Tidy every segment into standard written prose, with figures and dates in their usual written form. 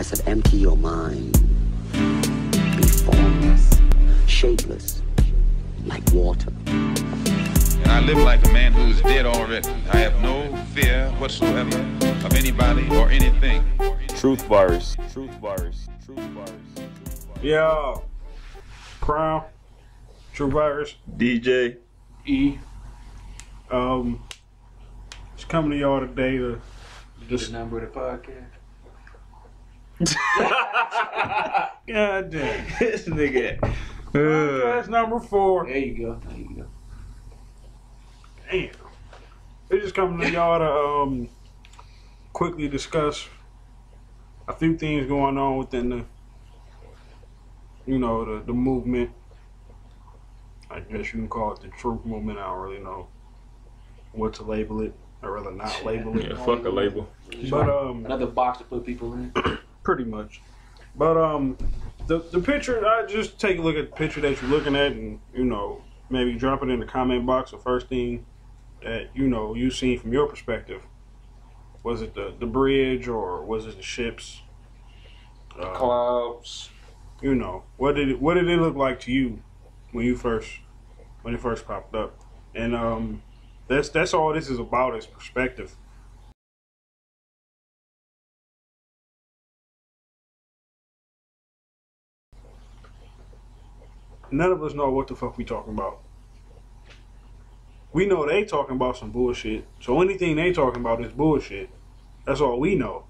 said, empty your mind. Be formless, shapeless, like water. And I live like a man who is dead already. I have no fear whatsoever of anybody or anything. Truth virus. Truth virus. Truth virus. Yeah. CroWn. True virus. DJ. E. Just coming to y'all today to Just the number of the podcast. God damn. This nigga. Podcast number 4. There you go. There you go. Damn. We're just coming to y'all to quickly discuss a few things going on within the, you know, the movement. I guess you can call it the truth movement. I don't really know what to label it. I'd rather not label it. Yeah, fuck a label. But another box to put people in. pretty much. But the picture, I just take a look at the picture that you're looking at, and you know, maybe drop it in the comment box. The first thing that you know you seen from your perspective, was it the bridge or was it the ships? Clouds. You know, what did it look like to you when it first popped up? And that's all this is about, is perspective. None of us know what the fuck we talking about. We know they talking about some bullshit, so anything they talking about is bullshit. That's all we know.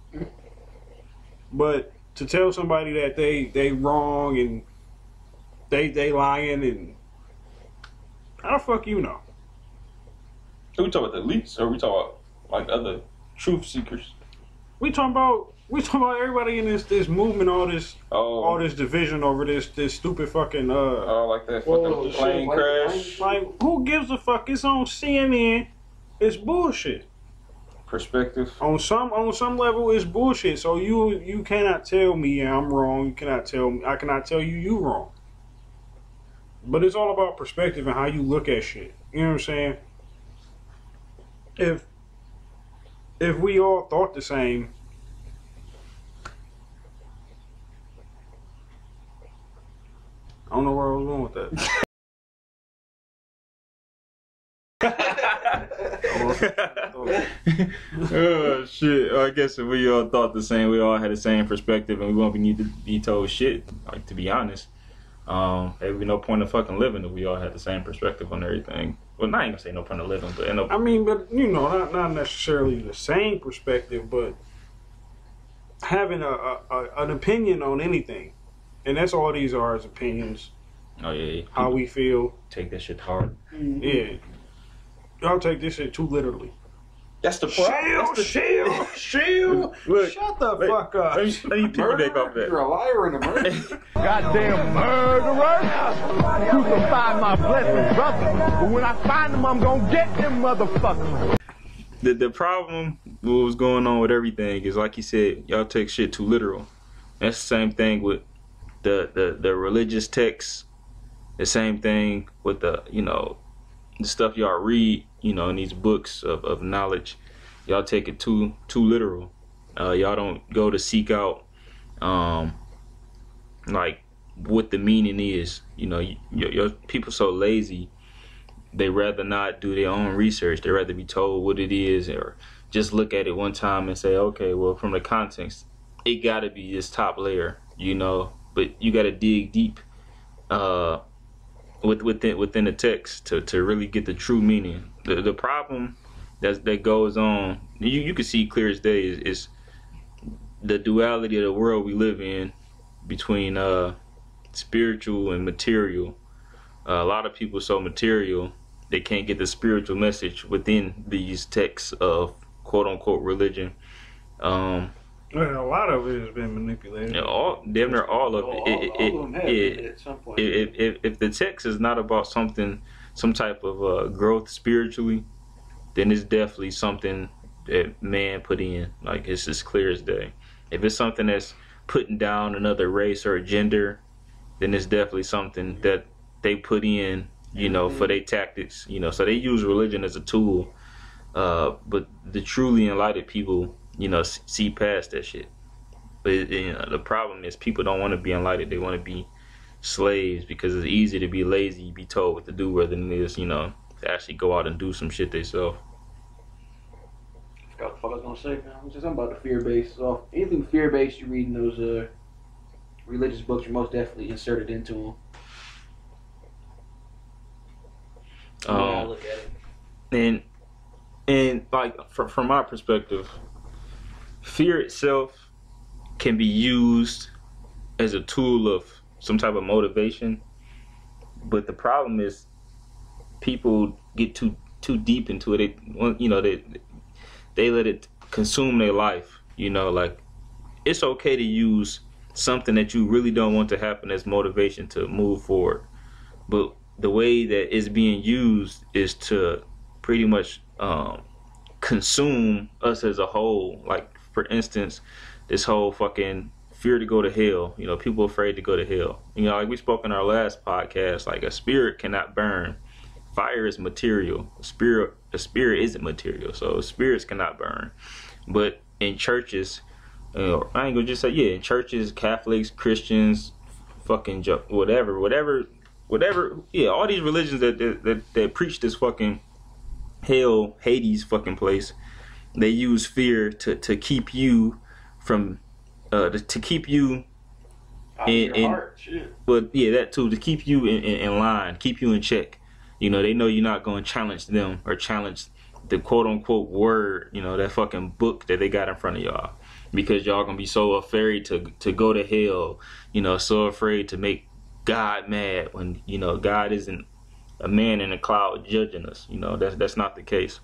But to tell somebody that they wrong and they lying, and how the fuck you know? Are we talking about the elites, or are we talking about like other truth seekers? We talking about everybody in this movement, all this division over this stupid fucking like that fucking plane crash. Like, who gives a fuck? It's on CNN. It's bullshit. Perspective. On some level, it's bullshit. So you cannot tell me I'm wrong. You cannot tell me. I cannot tell you wrong. But it's all about perspective and how you look at shit. You know what I'm saying? If we all thought the same, I don't know where I was going with that. Oh shit! I guess if we all thought the same, we all had the same perspective, and we won't need to be told shit. Like, to be honest, there'd be no point of fucking living if we all had the same perspective on everything. Well, not even gonna say no point of living, but I mean, but you know, not necessarily the same perspective, but having an opinion on anything, and that's all these are, is opinions. Oh yeah. How we feel. Take that shit hard. Yeah. Y'all take this shit too literally. That's the problem. Shield. Look, shut the fuck up. Let me piggyback off that. You're a liar and a murderer. Goddamn murderer! Crucify my blessed brother, but when I find them, I'm gonna get them motherfuckers. The problem, what was going on with everything is, like you said, y'all take shit too literal. That's the same thing with the religious texts. The same thing with the stuff y'all read, in these books of knowledge. Y'all take it too literal. Y'all don't go to seek out like what the meaning is. Your people so lazy, they rather not do their own research. They rather be told what it is, or just look at it one time and say, okay, well, from the context, it gotta be this top layer, but you gotta dig deep within the text to really get the true meaning. The problem that goes on, you can see clear as day, is the duality of the world we live in between spiritual and material. A lot of people so material, they can't get the spiritual message within these texts of quote unquote religion. Well, a lot of it has been manipulated. Damn near all of it. At some point. If the text is not about some type of growth spiritually, then it's definitely something that man put in. Like, it's as clear as day. If it's something that's putting down another race or gender, then it's definitely something that they put in, for their tactics. So they use religion as a tool, but the truly enlightened people, see past that shit. But the problem is people don't want to be enlightened. They want to be slaves because it's easier to be lazy, be told what to do, rather than it is, to actually go out and do some shit themselves. I forgot what the fuck I was gonna say, man. It was just something about the fear-based. So anything fear-based you read in those religious books, you're most definitely inserted into them. I look at it. And like from my perspective, fear itself can be used as a tool of some type of motivation, but the problem is people get too deep into it. They let it consume their life. Like it's okay to use something that you really don't want to happen as motivation to move forward, but the way that it's being used is to pretty much consume us as a whole. Like, for instance, this whole fucking fear to go to hell. People afraid to go to hell. Like we spoke in our last podcast, like a spirit cannot burn. Fire is material. A spirit isn't material. So spirits cannot burn. But in churches, I ain't gonna just say, in churches, Catholics, Christians, fucking whatever, all these religions that preach this fucking hell, Hades fucking place, they use fear to keep you from, to keep you in heart, shit. But that too, to keep you in line, keep you in check. They know you're not going to challenge them or challenge the quote unquote word, that fucking book that they got in front of y'all, because y'all gonna be so afraid to go to hell, so afraid to make God mad when God isn't a man in a cloud judging us. That's not the case.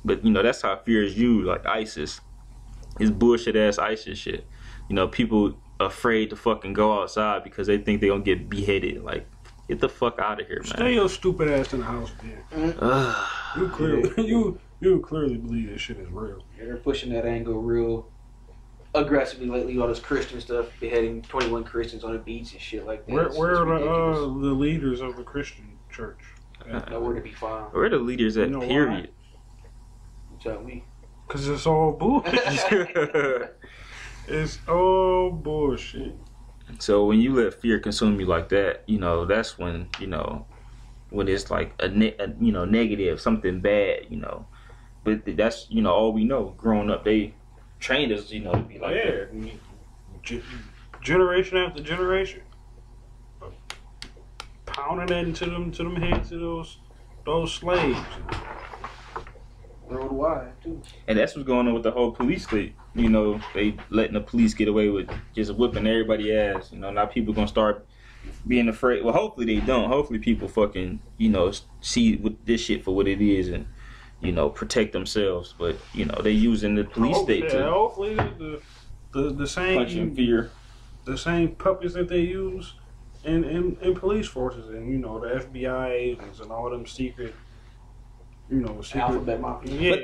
But that's how fear is used. Like ISIS, it's bullshit ass ISIS shit. People afraid to fucking go outside because they think they're gonna get beheaded. Like, get the fuck out of here, man. Stay your stupid ass in the house, man. You clearly believe this shit is real. Yeah, they're pushing that angle real aggressively lately. All this Christian stuff, beheading 21 Christians on the beach and shit like that. Where are the leaders of the Christian church? Nowhere to be found. Where are the leaders at? Period. Tell me. Cause it's all bullshit. It's all bullshit. So when you let fear consume you like that, that's when when it's like a negative, something bad, But that's all we know. Growing up, they trained us, to be like that. Generation after generation, pounding that into them heads of those slaves. Worldwide too. And that's what's going on with the whole police state. They letting the police get away with just whipping everybody ass. Now people gonna start being afraid. Well, hopefully they don't. Hopefully people fucking see this shit for what it is and protect themselves. But they using the police state to hopefully the same punch in fear. The same puppets that they use in police forces and the FBI agents and all them secret. Secret Alphabet Mafia. Yeah,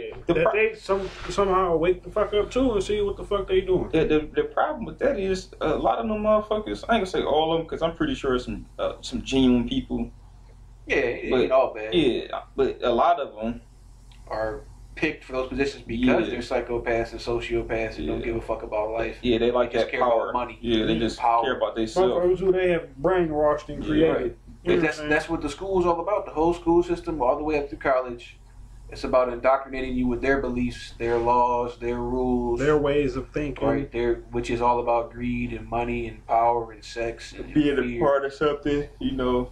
they somehow wake the fuck up too and see what the fuck they doing. The problem with that is a lot of them motherfuckers. I ain't gonna say all of them because I'm pretty sure some genuine people. Yeah, it ain't all bad. Yeah, but a lot of them are picked for those positions because they're psychopaths and sociopaths and don't give a fuck about life. Yeah, they like that care power. About money. Yeah, they just power. care about themselves. Motherfuckers who they have brainwashed and created. Right. That's what the school's all about. The whole school system, all the way up to college. It's about indoctrinating you with their beliefs, their laws, their rules, their ways of thinking. Right, which is all about greed and money and power and sex. And being a part of something, the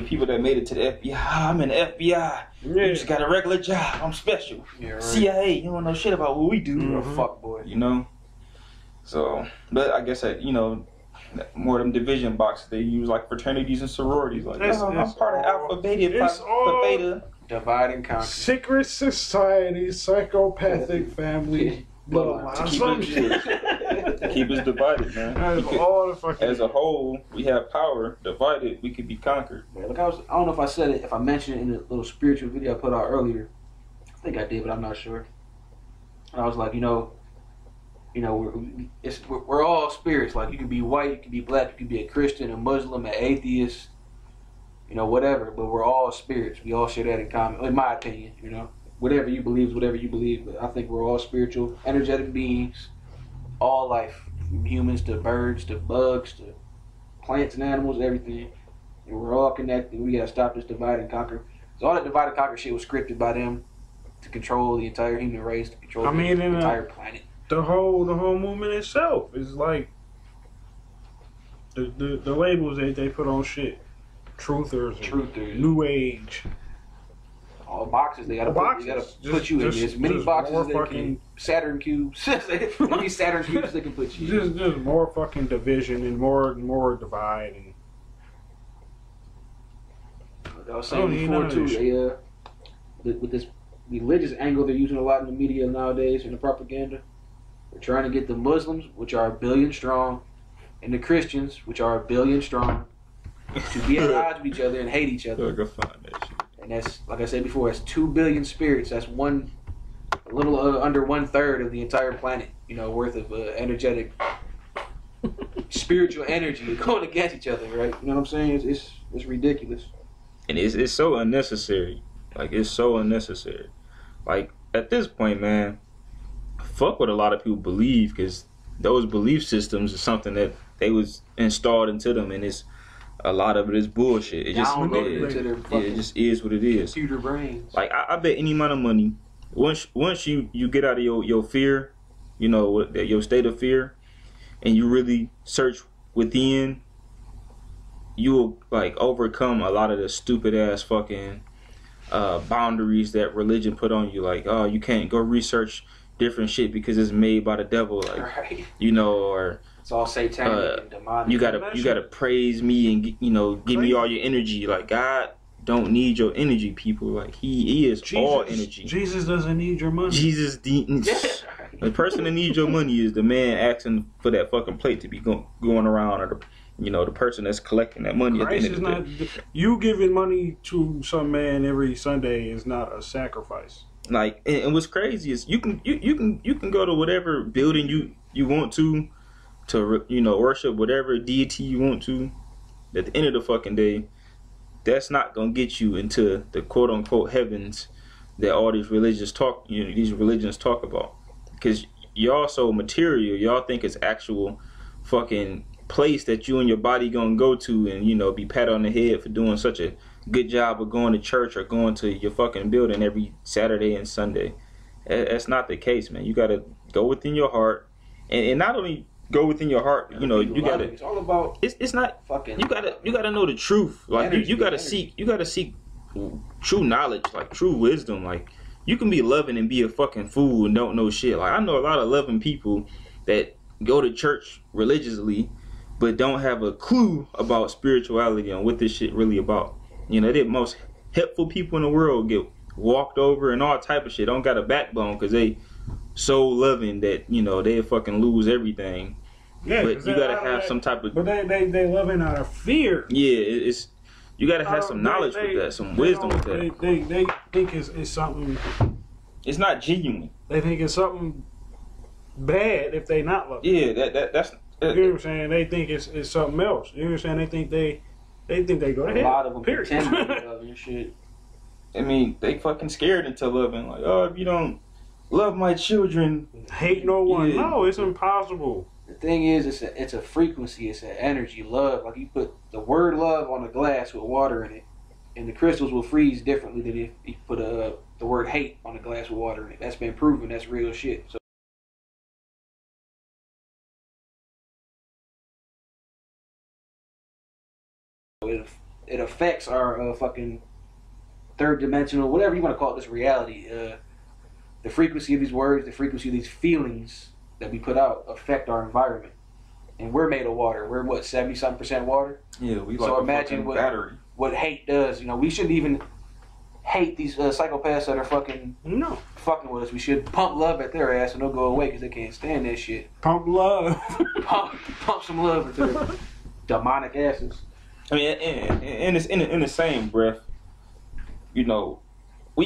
people that made it to the FBI. I'm in the FBI. Yeah. You just got a regular job. I'm special. Yeah, right. CIA. You don't know shit about what we do. You're a fuck boy. So, but I guess that more of them division boxes they use, like fraternities and sororities. Like, I'm part of Alpha Beta. Divide and conquer. Secret society, psychopathic family. To keep us divided, man. As a whole, we have power. Divided, we could be conquered. Man, look, I don't know if I said it, if I mentioned it in the little spiritual video I put out earlier. I think I did, but I'm not sure. And I was like, we're all spirits. Like, you can be white, you can be black, you can be a Christian, a Muslim, an atheist, whatever. But we're all spirits. We all share that in common, in my opinion. Whatever you believe is whatever you believe. But I think we're all spiritual, energetic beings. All life from humans to birds to bugs to plants and animals, everything. And we're all connected. We gotta stop this divide and conquer. So all that divide and conquer shit was scripted by them to control the entire human race, to control the entire planet. The whole movement itself is like the labels that they put on shit. Truthers, New Age. All boxes they gotta put you in as many boxes as they can. Saturn cubes. As many Saturn cubes they can put you in. Just more fucking division and more divide. And like I was saying before too, with this religious angle they're using a lot in the media nowadays in the propaganda, they're trying to get the Muslims, which are 1 billion strong, and the Christians, which are 1 billion strong, to be at odds with each other and hate each other. Go find that shit. And that's, like I said before, that's 2 billion spirits. That's a little under 1/3 of the entire planet, worth of energetic, spiritual energy going against each other, right? You know what I'm saying? It's ridiculous. And it's so unnecessary. Like, it's so unnecessary. Like, at this point, man, fuck what a lot of people believe, because those belief systems is something that they was installed into them, and a lot of it is bullshit. It just it just is what it is. Computer brains. Like, I bet any amount of money, once you get out of your fear, your state of fear, and you really search within, you will like overcome a lot of the stupid ass fucking boundaries that religion put on you. Like, oh, you can't go research different shit because it's made by the devil. Like, right. Or it's all satanic and demonic. You gotta praise me and give me all your energy. Like, God don't need your energy, people. Like, He is all energy. Jesus doesn't need your money. The person that needs your money is the man asking for that fucking plate to be going around, or the person that's collecting that money. Christ is not. You giving money to some man every Sunday is not a sacrifice. Like, and what's crazy is you can go to whatever building you want to worship whatever deity you want to. At the end of the fucking day, that's not gonna get you into the quote unquote heavens that all these religions talk about. Because y'all so material, y'all think it's actual fucking place that you and your body gonna go to and be patted on the head for doing such a good job of going to church or going to your fucking building every Saturday and Sunday. That's not the case, man. You gotta go within your heart, and not only go within your heart. You gotta. It's all about. It's not fucking. You gotta know the truth. Like, you gotta seek. You gotta seek true knowledge, like true wisdom. Like, you can be loving and be a fucking fool and don't know shit. Like, I know a lot of loving people that go to church religiously, but don't have a clue about spirituality and what this shit really about. The most helpful people in the world get walked over and all type of shit. Don't got a backbone because they so loving that they fucking lose everything. Yeah, but you gotta have some type of. But they loving out of fear. Yeah, you gotta have some knowledge with that, some wisdom with that. They think it's something. It's not genuine. They think it's something bad if they not loving. Yeah, that's. You know what I'm saying? They think it's something else. You know what I'm saying? They think they go to hell. A lot of them pretend to be loving shit. I mean, they fucking scared into loving. Like, oh, if you don't love my children, hate no one. Yeah. No, it's impossible. The thing is, it's a frequency. It's an energy. Love. Like, you put the word love on a glass with water in it, and the crystals will freeze differently than if you put the word hate on a glass with water in it. That's been proven. That's real shit. So. It affects our fucking third dimensional, whatever you want to call it, this reality. The frequency of these words, the frequency of these feelings that we put out affect our environment. And we're made of water. We're 70-something% water. Yeah, we so like imagine what hate does. We shouldn't even hate these psychopaths that are fucking with us. We should pump love at their ass and they'll go away because they can't stand that shit. Pump love. pump some love into their demonic asses. I mean, and it's in the same breath, we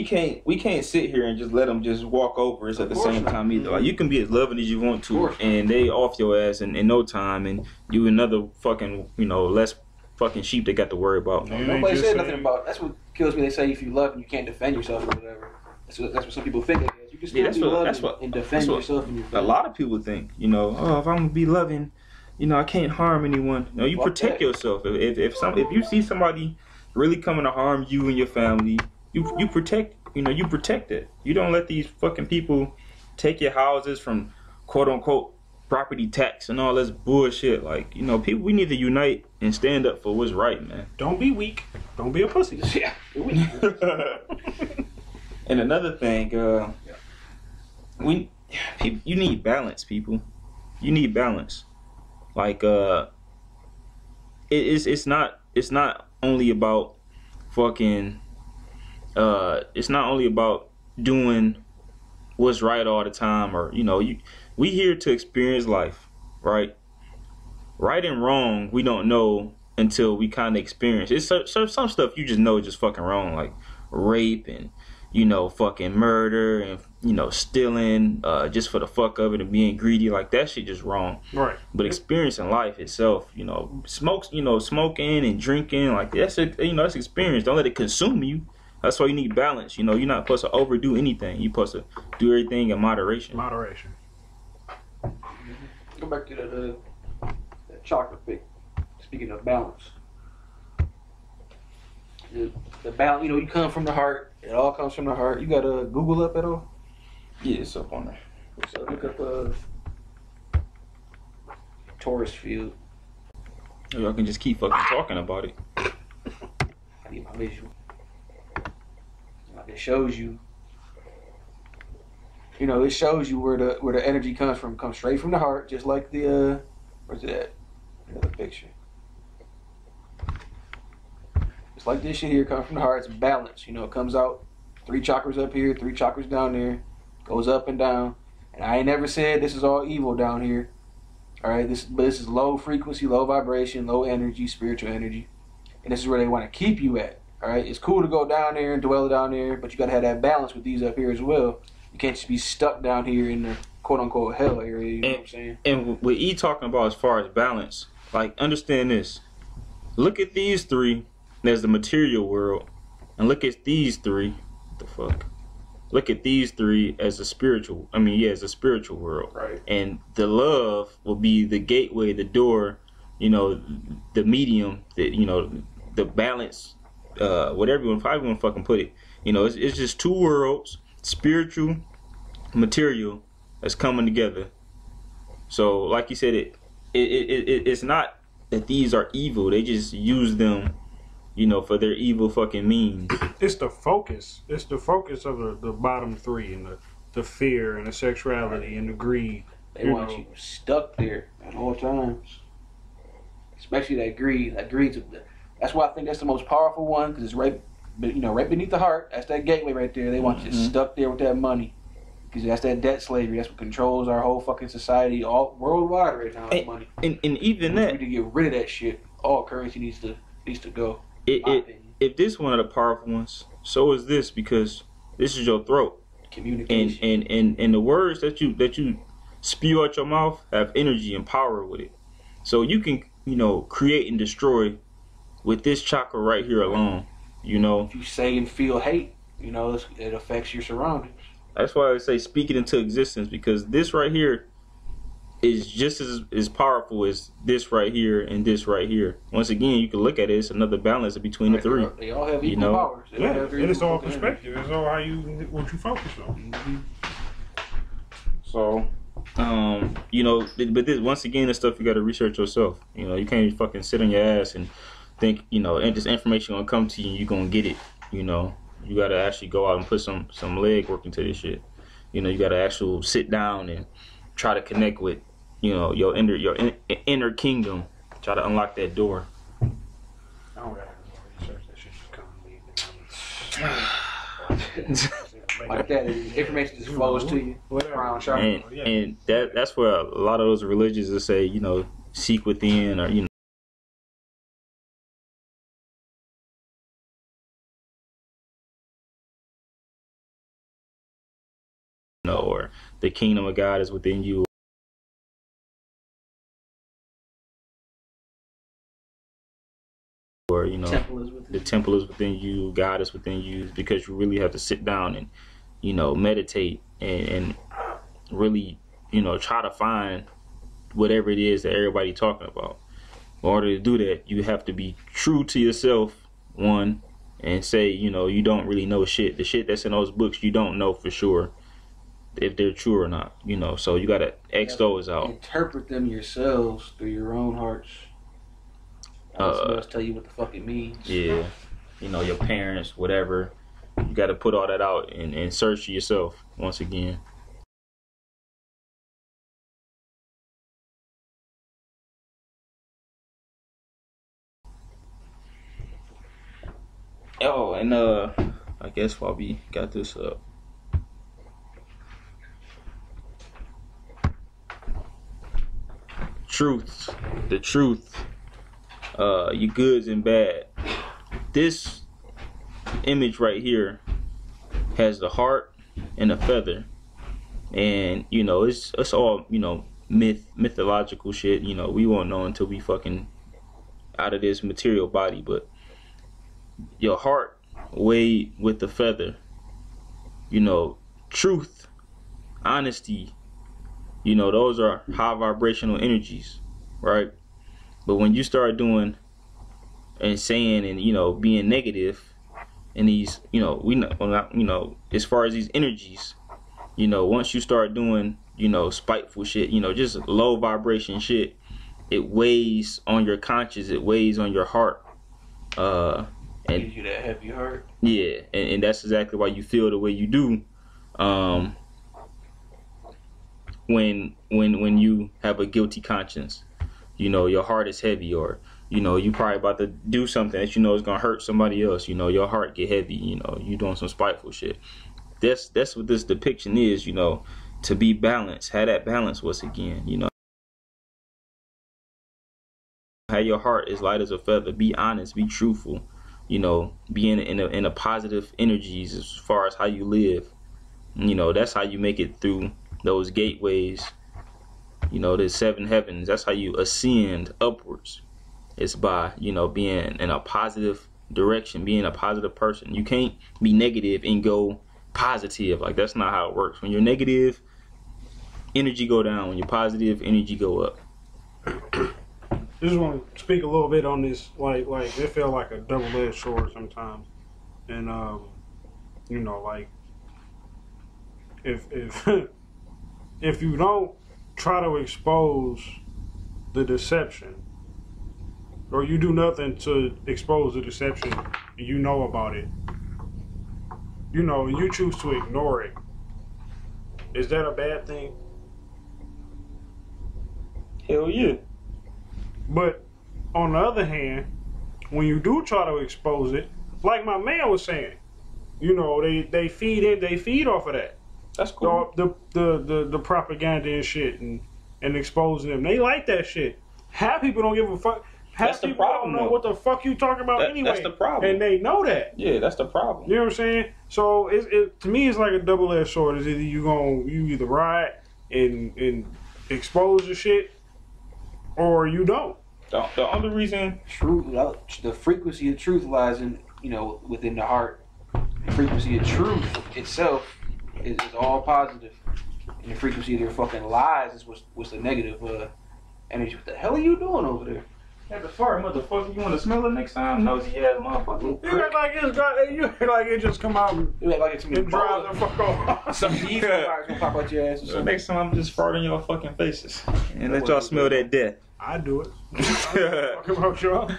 can't sit here and just let them just walk over us at the same time either. Like, you can be as loving as you want to, and they off your ass in no time, and you another fucking less fucking sheep they got to worry about. Nobody said nothing about. That's what kills me. They say if you love and you can't defend yourself or whatever. That's what some people think. You can still be loving and defend yourself and your family. A lot of people think, you know, oh, if I'm gonna be loving, you know, I can't harm anyone. No, you protect yourself. If you see somebody really coming to harm you and your family, you protect. You know, you protect it. You don't let these fucking people take your houses from quote unquote property tax and all this bullshit. Like, you know, people, we need to unite and stand up for what's right, man. Don't be weak. Don't be a pussy. Yeah, weak. And another thing, you need balance, people. You need balance. Like, it's not only about fucking. It's not only about doing what's right all the time, or, you know, we here to experience life, right? Right and wrong, we don't know until we kind of experience. It's some stuff you just know is just fucking wrong, like rape and, you know, fucking murder and, you know, stealing just for the fuck of it and being greedy. Like, that shit just wrong. Right. But experiencing life itself, you know, smoking and drinking, like, that's experience. Don't let it consume you. That's why you need balance. You know, you're not supposed to overdo anything. You're supposed to do everything in moderation. Moderation. Go back to that chocolate pick. Speaking of balance. The balance, you know, you come from the heart. It all comes from the heart. You got Google up at all? Yeah, it's up on there. So look up Taurus field. Y'all can just keep fucking talking about it. I need my visual. Like, it shows you. You know, it shows you where the energy comes from. Comes straight from the heart, just like the where's it at? Another picture. It's like this shit here comes from the heart. It's balanced. You know, it comes out 3 chakras up here, 3 chakras down there, goes up and down. And I ain't never said this is all evil down here. All right, but this is low frequency, low vibration, low energy, spiritual energy, and this is where they want to keep you at. All right, it's cool to go down there and dwell down there, but you got to have that balance with these up here as well. You can't just be stuck down here in the quote unquote hell area. You know what I'm saying? And what E talking about as far as balance, like, understand this. Look at these 3 as the material world, and look at these 3. What the fuck? Look at these 3 as a spiritual. As a spiritual world. Right. And the love will be the gateway, the door. You know, the medium. The balance. Whatever you want to fucking put it. You know, it's just 2 worlds, spiritual, material, that's coming together. So, like you said, it's not that these are evil. They just use them, you know, for their evil fucking means. It's the focus. It's the focus of the bottom 3, and the fear and the sexuality and the greed. They want you stuck there at all times. Especially that greed. That's why I think that's the most powerful one, because it's right beneath the heart. That's that gateway right there. They want you stuck there with that money, because that's that debt slavery. That's what controls our whole fucking society, all worldwide right now. Money. And even that, we need to get rid of that shit. All currency needs to go. If this one of the powerful ones, so is this, because this is your throat. Communication. And the words that you spew out your mouth have energy and power with it. So you can, you know, create and destroy with this chakra right here alone. You know, if you say and feel hate, you know, it affects your surroundings. That's why I say speak it into existence, because this right here is just as powerful as this right here and this right here. Once again, you can look at it, it's another balance between the 3. They all have equal powers. It's all perspective. It's all what you focus on. Mm-hmm. So, you know, but this, once again, this stuff you got to research yourself. You know, you can't fucking sit on your ass and think, you know, and this information gonna come to you and you're gonna get it. You know, you got to actually go out and put some leg work into this shit. You know, you got to actually sit down and try to connect with, you know, your inner kingdom. Try to unlock that door. I don't gotta research that shit. Just come Like that, information just flows to you. Crown chakra. And that's where a lot of those religions will say, you know, seek within, or, you know, or the kingdom of God is within you. Or, you know, the temple is within you, God is within you, because you really have to sit down and, you know, meditate and really, you know, try to find whatever it is that everybody talking about. In order to do that, you have to be true to yourself, one, and say, you know, you don't really know shit. The shit that's in those books, you don't know for sure if they're true or not, you know. So you gotta X those out. Interpret them yourselves through your own hearts. Someone else tell you what the fuck it means. Yeah, you know, your parents, whatever. You gotta put all that out and search yourself once again. Oh, and I guess while we got this up, the truth, your goods and bad. This image right here has the heart and the feather, and you know, it's all, you know, mythological shit. You know, we won't know until we fucking out of this material body, but your heart weighed with the feather, you know, truth, honesty, you know, those are high vibrational energies, right? But when you start doing and saying and, you know, being negative in these, you know, you know, as far as these energies, you know, once you start doing, you know, spiteful shit, you know, just low vibration shit, it weighs on your conscience, it weighs on your heart, and gives you that heavy heart. Yeah, and that's exactly why you feel the way you do. When you have a guilty conscience, you know, your heart is heavy, or you know, you probably about to do something that you know is gonna hurt somebody else. You know, your heart get heavy. You know, you doing some spiteful shit. That's what this depiction is. You know, to be balanced, have that balance once again. You know. Have your heart as light as a feather. Be honest. Be truthful. You know, be in a positive energies as far as how you live. You know, that's how you make it through those gateways. You know, the 7 heavens. That's how you ascend upwards. It's by, you know, being in a positive direction, being a positive person. You can't be negative and go positive. Like, that's not how it works. When you're negative, energy go down. When you're positive, energy go up. I just want to speak a little bit on this, like it felt like a double-edged sword sometimes, and you know, like if if you don't try to expose the deception, or you do nothing to expose the deception, and you know about it, you know, you choose to ignore it, is that a bad thing? Hell yeah. But on the other hand, when you do try to expose it, like my man was saying, you know, they feed off of that. That's cool. The propaganda and shit and exposing them. They like that shit. Half people don't give a fuck. Half people don't know what the fuck you talking about anyway. That's the problem. And they know that. Yeah, that's the problem. You know what I'm saying? So to me, it's like a double-edged sword. It's either you either ride and expose the shit, or you don't. The only reason The frequency of truth lies in, you know, within the heart. The frequency of truth itself is all positive, and the frequency of their fucking lies is what's the negative energy. What the hell are you doing over there? That's the fart, motherfucker. You want to smell it next time? Nosy ass motherfucker. You act like it just come out and drive the fuck off. Some diesel fires gonna pop out your ass or something. Next time I'm just farting y'all fucking faces and let y'all smell that death. I do it. Fuck about y'all.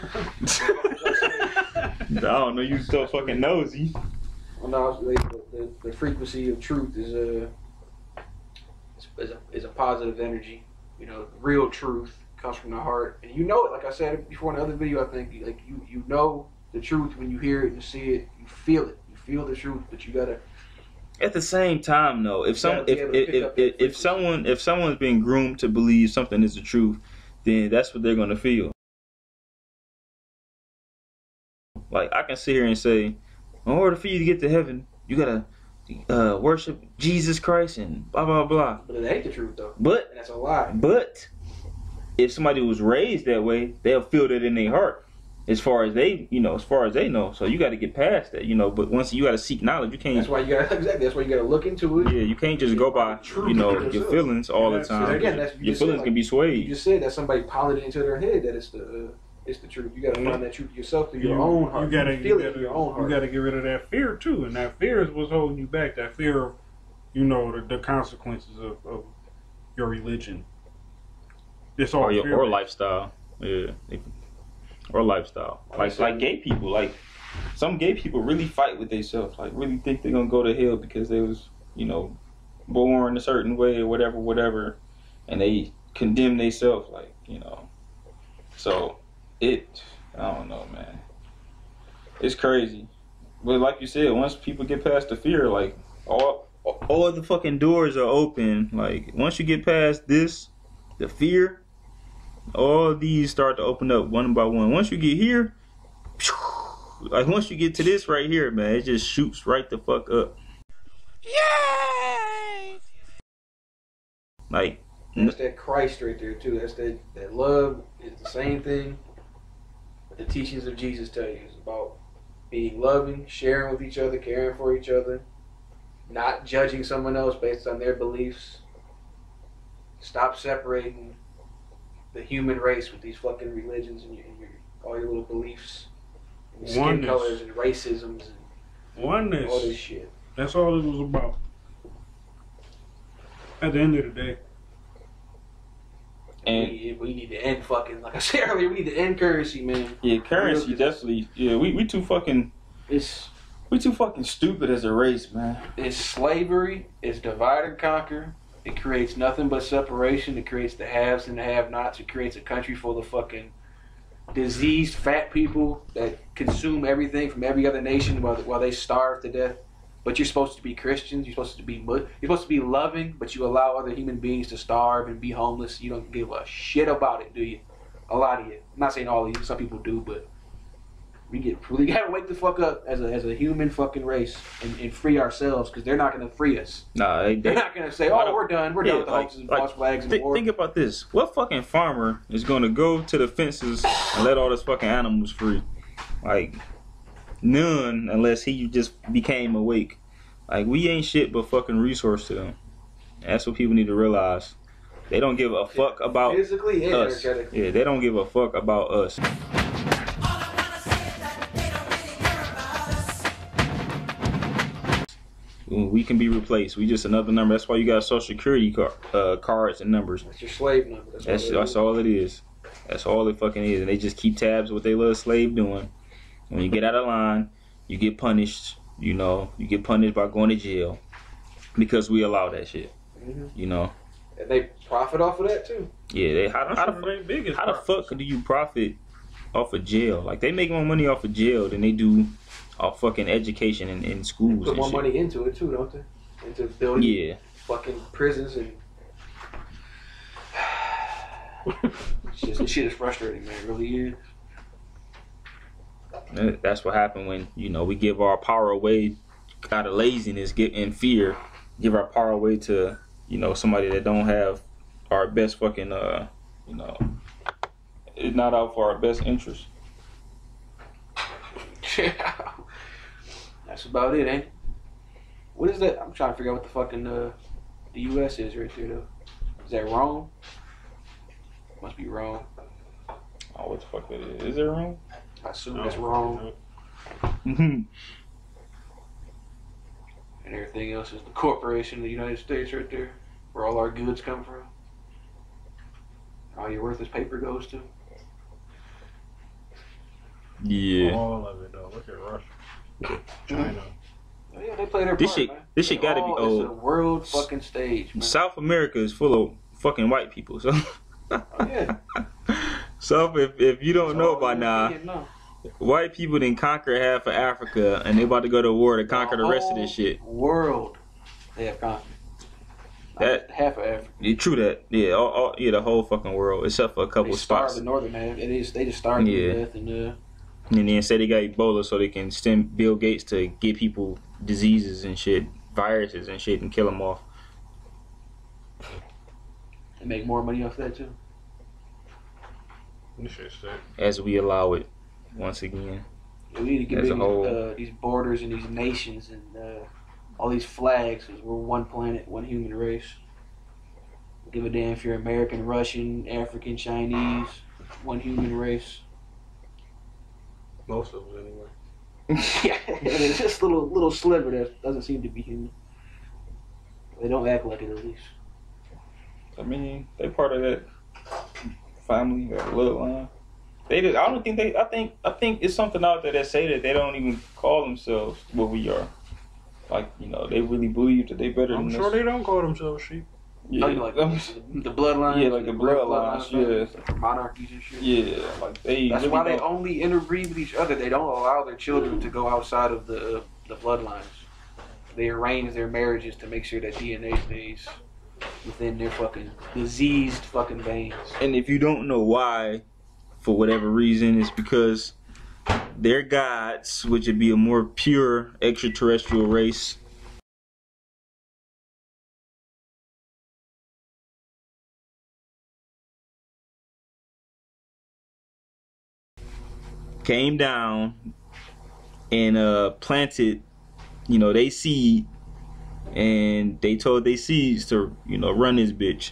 I don't know. You so fucking nosy. Well, no, the frequency of truth is a positive energy. You know, real truth comes from the heart, and you know it. Like I said before in the other video, I think like you know the truth when you hear it, you see it, you feel it. You feel the truth, but you gotta. At the same time, though, if someone's been groomed to believe something is the truth, then that's what they're gonna feel. Like, I can sit here and say, in order for you to get to heaven, you gotta worship Jesus Christ and blah blah blah. But it ain't the truth though. But that's a lie. But if somebody was raised that way, they'll feel that in their heart. as far as they know. So you got to get past that, But once you got to seek knowledge, you can't. That's why you got That's why you got to look into it. Yeah, you can't just go by your feelings all the time. Again, your feelings can be swayed. You just said that somebody piloted into their head that it's the truth. You got to find that truth yourself through your own heart. You got to feel it in your own heart. You got to get rid of that fear too, and that fear is what's holding you back. That fear of the consequences of your religion. It's all or lifestyle. Yeah. Or lifestyle. Like gay people. Like some gay people really fight with themselves. Like really think they're gonna go to hell because they was, born a certain way or whatever. And they condemn themselves, So I don't know, man. It's crazy. But like you said, once people get past the fear, like all the fucking doors are open. Like once you get past this, the fear, all these start to open up one by one. Once you get here, once you get to this right here, man, it just shoots right the fuck up. Yay! Like that's that Christ right there too. That's that love is the same thing. The teachings of Jesus tell you is about being loving, sharing with each other, caring for each other, not judging someone else based on their beliefs. Stop separating the human race with these fucking religions and all your little beliefs, and skin colors and racisms and oneness. All this shit. That's all it was about. At the end of the day. And we need to end fucking, like I said earlier, we need to end currency, man. Yeah, currency definitely. Yeah, we too fucking. We too fucking stupid as a race, man. It's slavery. It's divide and conquer. It creates nothing but separation. It creates the haves and the have-nots. It creates a country full of fucking diseased fat people that consume everything from every other nation while they starve to death. But you're supposed to be Christians. You're supposed to be loving, but you allow other human beings to starve and be homeless. You don't give a shit about it, do you? A lot of you. I'm not saying all of you. Some people do, but we gotta wake the fuck up as a human fucking race and free ourselves, because they're not gonna free us. Nah, they're not gonna say, "Oh, we're done. We're done with the hoaxes and false flags and war." Think about this: what fucking farmer is gonna go to the fences and let all those fucking animals free? Like none, unless he just became awake. Like we ain't shit but fucking resource to them. And that's what people need to realize. They don't give a fuck about physically and us. energetically. Yeah, they don't give a fuck about us. We can be replaced. We just another number. That's why you got Social Security cards and numbers. That's your slave number. That's all it is. That's all it fucking is. And they just keep tabs of what they little slave doing. When you get out of line, you get punished. You get punished by going to jail because we allow that shit. Mm-hmm. And they profit off of that too. Yeah, how the fuck do you profit off of jail? Like they make more money off of jail than they do off fucking education in schools. Put more money into it too, don't they? Into building fucking prisons and this shit is frustrating, man. It really is. That's what happened when we give our power away out of laziness, get in fear, give our power away to somebody that don't have our best fucking it's not out for our best interest. Yeah, that's about it, ain't it? What is that? I'm trying to figure out what the fucking the U.S. is right there though. Is that Rome? Must be Rome. Oh, what the fuck that is? Is it Rome? I assume it's Rome. Mm-hmm. And everything else is the corporation of the United States right there, where all our goods come from. All your worthless paper goes to. Yeah. All of it though. Look at Russia, China. Oh, yeah, they play their this part, shit. Man. This shit gotta be old. It's a world fucking stage, man. South America is full of fucking white people. So. Oh yeah. So if you don't know by now, white people didn't conquer half of Africa, and they about to go to war to conquer the rest of this shit. World, they have conquered. That half of Africa. Yeah, true that. Yeah, the whole fucking world, except for a couple of spots. The northern half. They just starved to death, and then say they got Ebola so they can send Bill Gates to get people diseases and shit, viruses and shit, and kill them off. And make more money off that too. This shit's sick. As we allow it. once again. We need to get rid of these borders and these nations and all these flags, because we're one planet, one human race. Give a damn if you're American, Russian, African, Chinese, one human race. Most of them, anyway. Yeah, it's just a little sliver that doesn't seem to be human. They don't act like it, at least. I mean, they part of that family, that bloodline. They just, I don't think they. I think it's something out there that say that they don't even call themselves what we are. Like, you know, they really believe that they better than us. I'm sure they don't call themselves sheep. Yeah, like the bloodlines. Yeah, like the bloodlines. Yeah, like monarchies and shit. Yeah, like they. That's really why they only interbreed with each other. They don't allow their children to go outside of the bloodlines. They arrange their marriages to make sure that DNA stays within their fucking diseased fucking veins. And if you don't know why, for whatever reason, it's because their gods, which would be a more pure extraterrestrial race, came down and planted, you know, they seed, and they told they seeds to, you know, run this bitch.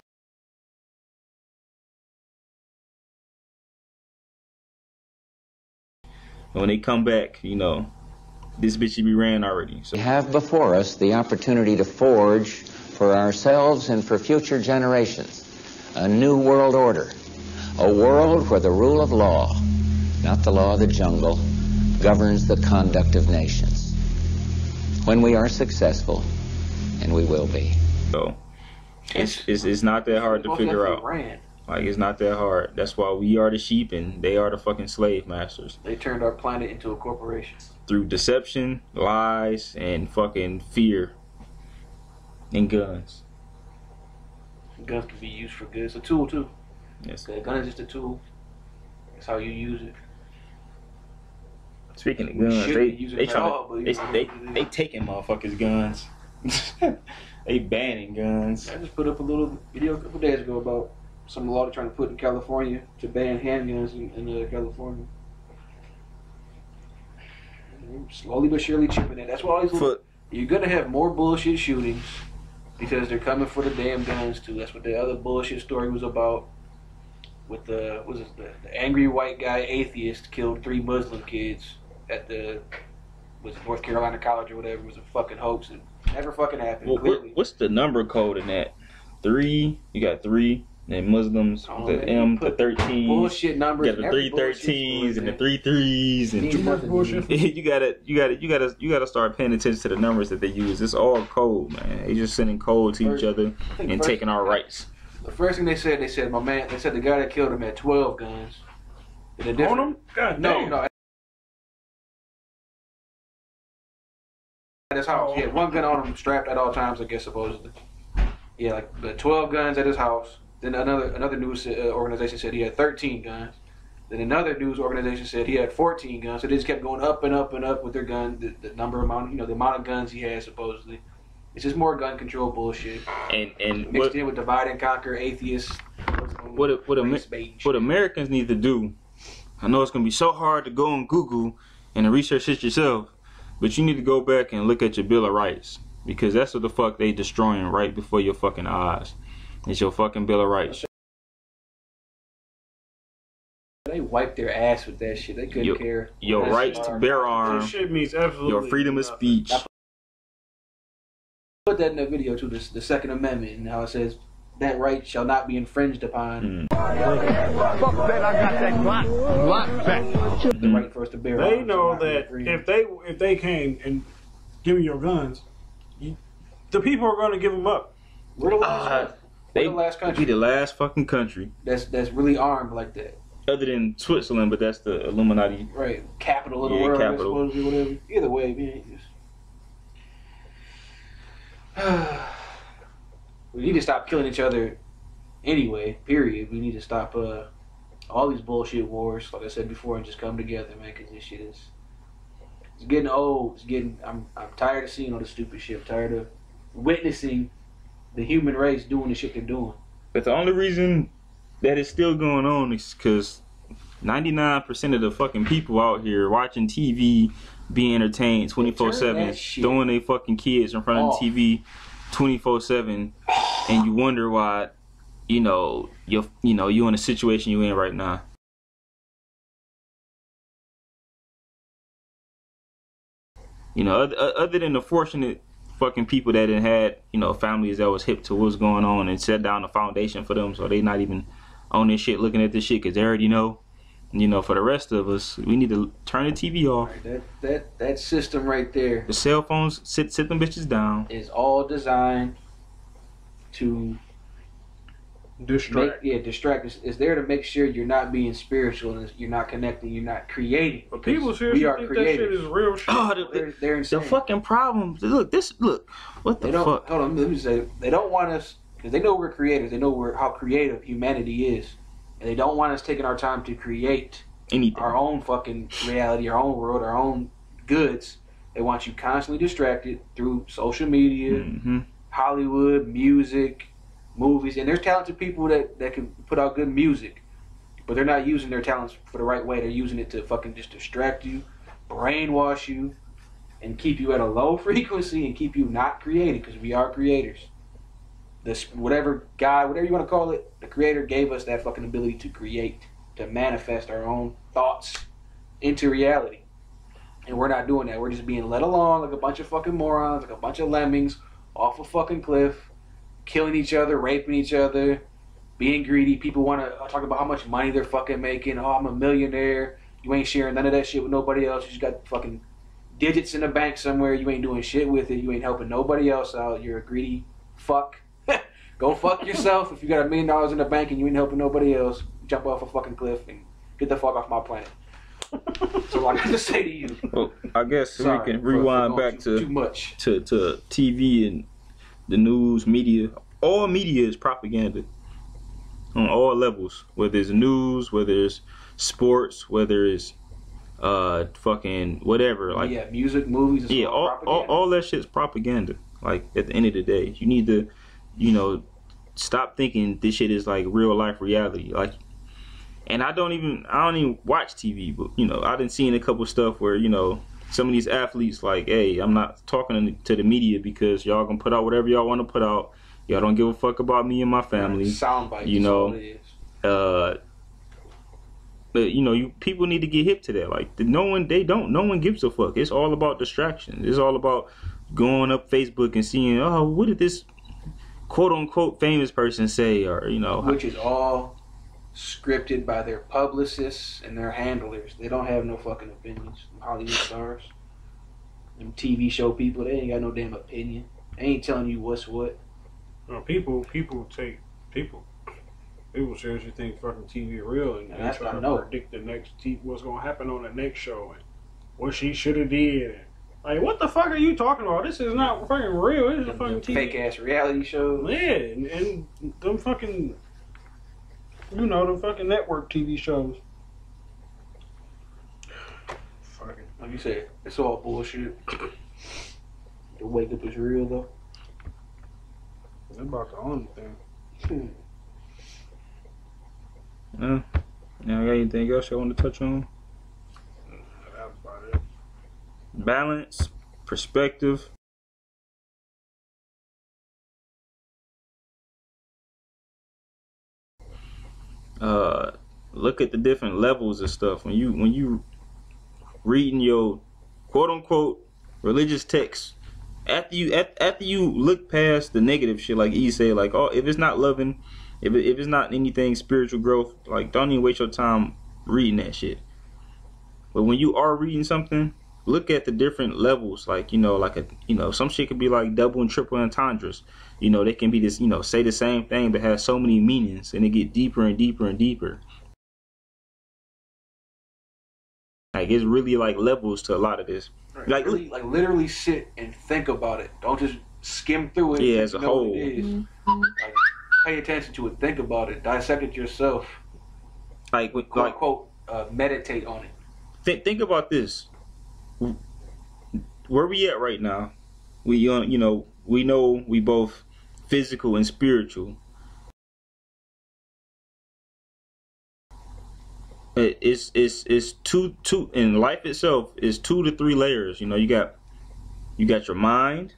When they come back, you know, this bitch should be ran already. So. We have before us the opportunity to forge for ourselves and for future generations a new world order, a world where the rule of law, not the law of the jungle, governs the conduct of nations. When we are successful, and we will be. So it's not that hard to figure out. Like, it's not that hard. That's why we are the sheep and they are the fucking slave masters. They turned our planet into a corporation. Through deception, lies, and fucking fear. And guns. Guns can be used for good. It's a tool, too. Yes. A gun is just a tool. It's how you use it. Speaking of guns, they taking motherfuckers' guns. They banning guns. I just put up a little video a couple days ago about some law they're trying to put in California to ban handguns in California. Slowly but surely chipping it. That's why you're gonna have more bullshit shootings because they're coming for the damn guns too. That's what the other bullshit story was about. With the angry white guy atheist killed 3 Muslim kids at North Carolina College or whatever. It was a fucking hoax. It never fucking happened. Well, what's the number code in that? 3. You got 3. And Muslims, the M, the 13. Bullshit numbers. You got the 3 13s and the 3 3s, and you gotta start paying attention to the numbers that they use. It's all code, man. They just sending code to each other and taking our rights. The first thing they said the guy that killed him had 12 guns. On him? God damn. No. At his house. He had 1 gun on him, strapped at all times, I guess, supposedly. Yeah, like the 12 guns at his house. Then another news organization said he had 13 guns. Then another news organization said he had 14 guns. So they just kept going up and up and up with their gun, the amount of guns he had supposedly. It's just more gun control bullshit. And mixed in with divide and conquer atheists. What Americans need to do, I know it's gonna be so hard to go on Google and to research it yourself, but you need to go back and look at your Bill of Rights, because that's what the fuck they destroying right before your fucking eyes. It's your fucking Bill of Rights. They wiped their ass with that shit. They couldn't care. Your rights to bear arms. That shit means absolutely your freedom of speech. I put that in the video too, the Second Amendment, and how it says that right shall not be infringed upon. Fuck that, I got that Glock back. The right for us to bear arms. They know that if they came and give me your guns, the people are going to give them up. We're the last country. Be the last fucking country that's really armed like that. Other than Switzerland, but that's the Illuminati. Right, capital of the world, capital. Whatever. Either way, man. We need to stop killing each other anyway, period. We need to stop all these bullshit wars, like I said before, and just come together, man, because this shit is... It's getting old. I'm tired of seeing all this stupid shit. I'm tired of witnessing the human race doing the shit they're doing. But the only reason that it's still going on is because 99% of the fucking people out here watching TV, being entertained 24/7, throwing their fucking kids in front of the TV 24/7, and you wonder why, you're in a situation you in right now. Other than the fortunate fucking people that had, families that was hip to what's going on and set down the foundation for them, so they not even on this shit looking at this shit because they already know. For the rest of us, we need to turn the TV off. Right, that system right there. The cell phones, sit them bitches down. Is all designed to distract. Distract. It's there to make sure you're not being spiritual and you're not connecting, you're not creating. But people seriously think creators. That shit is real shit. Oh, they're insane. The fucking problem. Look, what the fuck? Hold on, let me say, they don't want us, because they know we're creators, they know how creative humanity is, and they don't want us taking our time to create anything, our own fucking reality, our own world, our own goods. They want you constantly distracted through social media, Hollywood, music, movies, and there's talented people that can put out good music, but they're not using their talents for the right way. They're using it to fucking just distract you, brainwash you, and keep you at a low frequency and keep you not creating, because we are creators. Whatever God, whatever you want to call it, the creator gave us that fucking ability to create, to manifest our own thoughts into reality. And we're not doing that. We're just being led along like a bunch of fucking morons, like a bunch of lemmings off a fucking cliff, killing each other, raping each other, being greedy. People want to talk about how much money they're fucking making. Oh, I'm a millionaire. You ain't sharing none of that shit with nobody else. You just got fucking digits in the bank somewhere. You ain't doing shit with it. You ain't helping nobody else out. You're a greedy fuck. Go fuck yourself. If you got $1 million in the bank and you ain't helping nobody else, jump off a fucking cliff and get the fuck off my planet. So I got to say to you. Well, I guess we can rewind back to TV and the news, media. All media is propaganda on all levels. Whether it's news, whether it's sports, whether it's fucking whatever. Like music, movies. All that shit's propaganda. Like at the end of the day, you need to, stop thinking this shit is like real life reality. Like, and I don't even watch TV, but I done seen a couple stuff where some of these athletes like, hey, I'm not talking to the media because y'all gonna put out whatever y'all want to put out. Y'all don't give a fuck about me and my family. Soundbite. But people need to get hip to that. Like no one gives a fuck. It's all about distraction. It's all about going up Facebook and seeing, oh, what did this quote unquote famous person say, or which is all scripted by their publicists and their handlers. They don't have no fucking opinions. Hollywood stars, them TV show people, they ain't got no damn opinion. They ain't telling you what's what. No, people seriously think fucking TV real, and they try to predict the next what's gonna happen on the next show and what she should have did. And, like, what the fuck are you talking about? This is not fucking real. This is a fucking TV. Fake ass reality shows. Yeah, and them fucking, them fucking network TV shows. Fucking, like you said, it's all bullshit. The wake up is real though. That's about the only thing. Yeah, got anything else you want to touch on? That's about it. Balance, perspective. Look at the different levels of stuff. When you reading your quote unquote religious text, after you look past the negative shit, like E said, like, oh, if it's not loving, if it's not anything spiritual growth, like, don't even waste your time reading that shit. But when you are reading something, look at the different levels, like, some shit could be like double and triple entendres. They can be this, say the same thing but have so many meanings, and it get deeper and deeper and deeper. Like, it's really like levels to a lot of this. Right. Like literally sit and think about it. Don't just skim through it. Yeah, as a whole. What it is. Like, pay attention to it. Think about it. Dissect it yourself. Like, quote unquote, meditate on it. Think about this. Where we at right now? We know we both physical and spiritual. it's two in life itself is 2 to 3 layers. You know, you got your mind,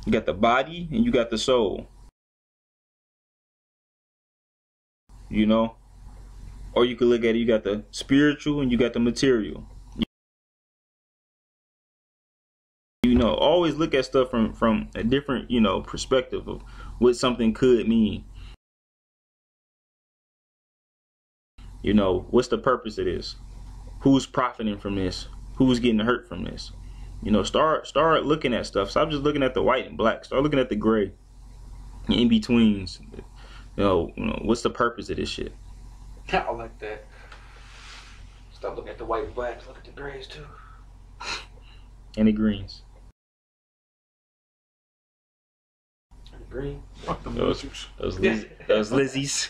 you got the body, and you got the soul. You know, or you could look at it, you got the spiritual and you got the material. You know, always look at stuff from a different, you know, perspective of what something could mean. You know, what's the purpose of this? Who's profiting from this? Who's getting hurt from this? You know, start looking at stuff. Stop just looking at the white and black. Start looking at the gray, in betweens. You know, what's the purpose of this shit? I like that. Stop looking at the white and blacks. Look at the grays too. And the greens. Green. Fuck them Those Lizzies.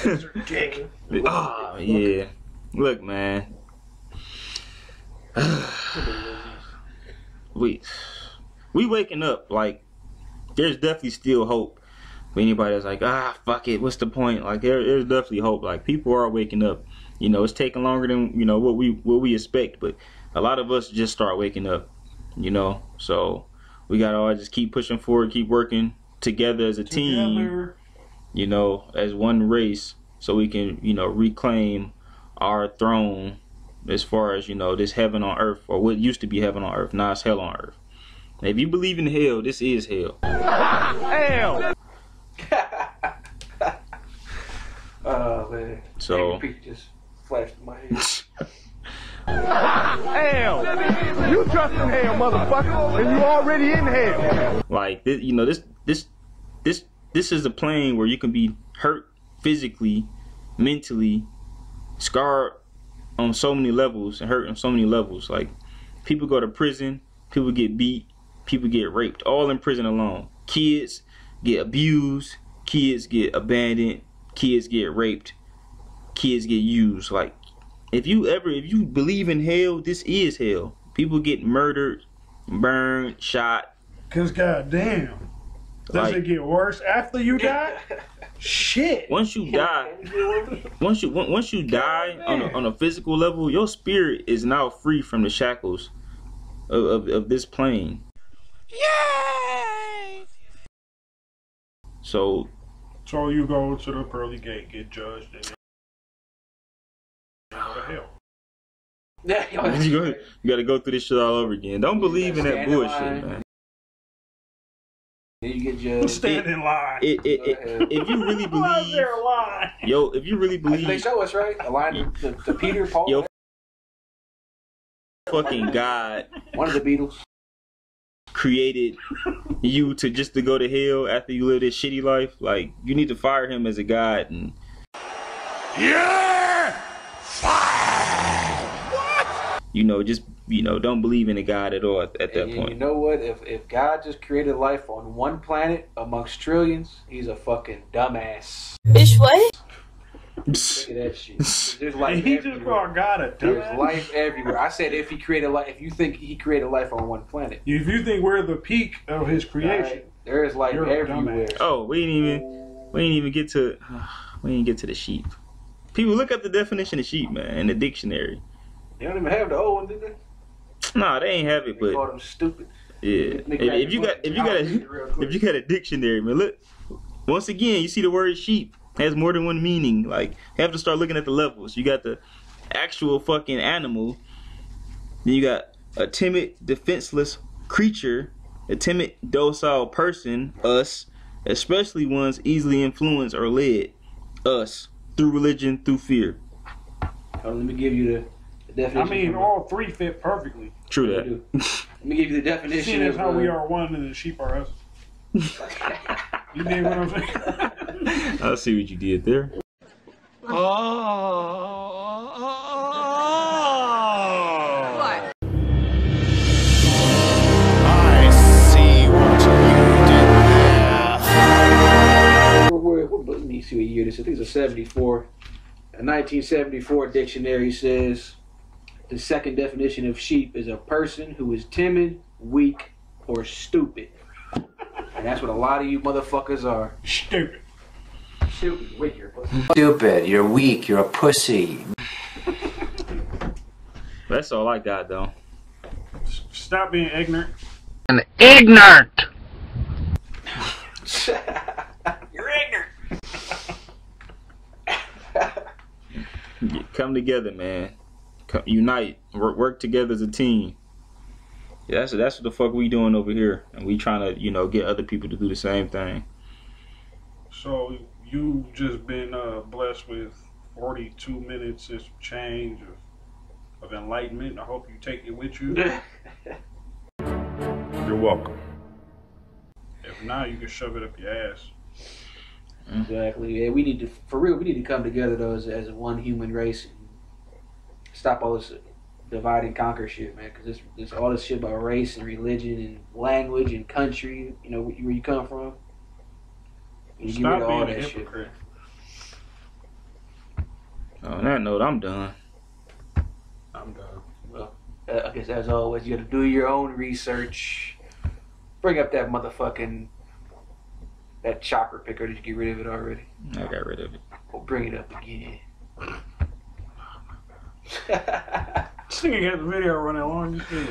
Those are dick. Oh yeah. Look, man. we waking up, like, there's definitely still hope. For anybody that's like, fuck it, what's the point? Like, there's definitely hope. Like, people are waking up. You know, it's taking longer than, you know, what we expect, but a lot of us just start waking up. You know, so we gotta all just keep pushing forward, keep working together as a team, you know, as one race, so we can, you know, reclaim our throne as far as, you know, this heaven on earth, or what used to be heaven on earth. Now it's hell on earth. And if you believe in hell, this is hell. Hell! Oh man. So Just flashed in my head. Hell! You trust in hell, motherfucker, and you already in hell. like this, you know, this is a plane where you can be hurt physically, mentally, scarred on so many levels, and hurt on so many levels. Like, people go to prison, people get beat, people get raped, all in prison alone. Kids get abused, kids get abandoned, kids get raped, kids get used. Like, if you believe in hell, this is hell. People get murdered, burned, shot. Cause goddamn, does it get worse after you die? Shit. Once you die, once you die on a physical level, your spirit is now free from the shackles of this plane. Yay! So you go to the pearly gate, get judged, and go to hell. you gotta go through this shit all over again. Don't believe in that bullshit, man. Then you get judged. Stand in line. If you really Why is believe, there a line? yo, if you really They believe, show us, right? A line to Peter, Paul. yo, fucking God One of the Beatles. created you to go to hell after you live this shitty life, like, you need to fire him as a god. And you know, just, you know, don't believe in a God at all at that point. You know what? If God just created life on one planet amongst trillions, he's a fucking dumbass. Bitch, what? Look at that shit. There's life He everywhere. just called God a There's dumbass. life everywhere. I said if he created life, if you think he created life on one planet, If you think we're the peak of his creation, right? There is life You're a everywhere. dumbass. Oh, we didn't even get to the sheep. People, look up the definition of sheep, man, in the dictionary. They don't even have the old one, do they? Nah, they ain't have it, They but call them stupid. yeah. If you got a dictionary, man, look. Once again, you see the word sheep has more than one meaning. Like, you have to start looking at the levels. You got the actual fucking animal. Then you got a timid, defenseless creature, a timid, docile person, us, especially ones easily influenced or led, us, through religion, through fear. Oh, let me give you the definition. I mean, all three fit perfectly. True that. Let me give you the definition. Seeing as of, how we are one and the sheep are us. You dig what I'm saying? I see what you did there. What? I see what you did there. Let me see what year this is. I think it's a 74. A 1974 dictionary says the second definition of sheep is a person who is timid, weak, or stupid. And that's what a lot of you motherfuckers are. Stupid. Stupid, weak, you're a pussy. Stupid, you're weak, you're a pussy. That's all I got, though. Stop being ignorant. And ignorant. You're ignorant. Come together, man. Unite. Work together as a team. Yeah, that's what the fuck we doing over here, and we trying to, you know, get other people to do the same thing. So you just been blessed with 42 minutes and some change of enlightenment. I hope you take it with you. You're welcome. If not, you can shove it up your ass. Exactly. Yeah, we need to, for real, we need to come together though as one human race and stop all this divide and conquer shit, man. Because this all this shit about race and religion and language and country, you know, where you come from. You get rid of all that shit, man. On that note, I'm done. I'm done. Well, I guess as always, you got to do your own research. Bring up that motherfucking that chakra picker. Did you get rid of it already? I got rid of it. Well, bring it up again. This nigga got the video running long as shit.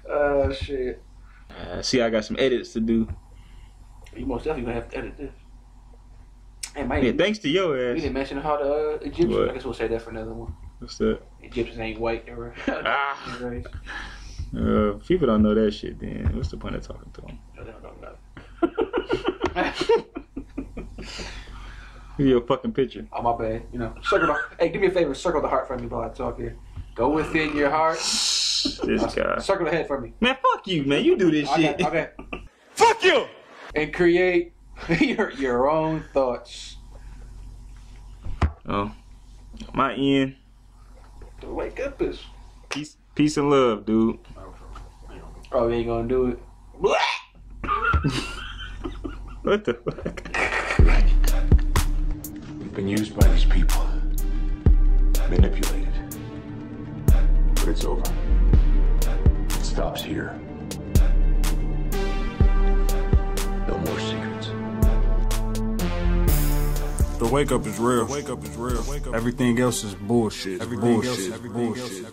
Oh shit. See, I got some edits to do. You most definitely gonna have to edit this. Hey, man, Yeah, thanks to your we ass. didn't mention how the Egyptians. What? I guess we'll say that for another one. What's that? Egyptians ain't white. They were. Race. People don't know that shit, then. What's the point of talking to them? No, they don't know nothing. Give you a fucking picture. Oh, my bad. You know, circle the. Hey, do me a favor. Circle the heart for me while I talk here. Go within your heart. This guy. Circle the head for me. Man, fuck you, man. You do this shit. Okay. Fuck you! And create your own thoughts. Oh, my end. The wake up is. Peace and love, dude. Oh, you ain't gonna do it. What the fuck? We've been used by these people. Manipulated. But it's over. It stops here. No more secrets. The wake up is real. Wake up is real. Everything else is bullshit. Everything else is bullshit.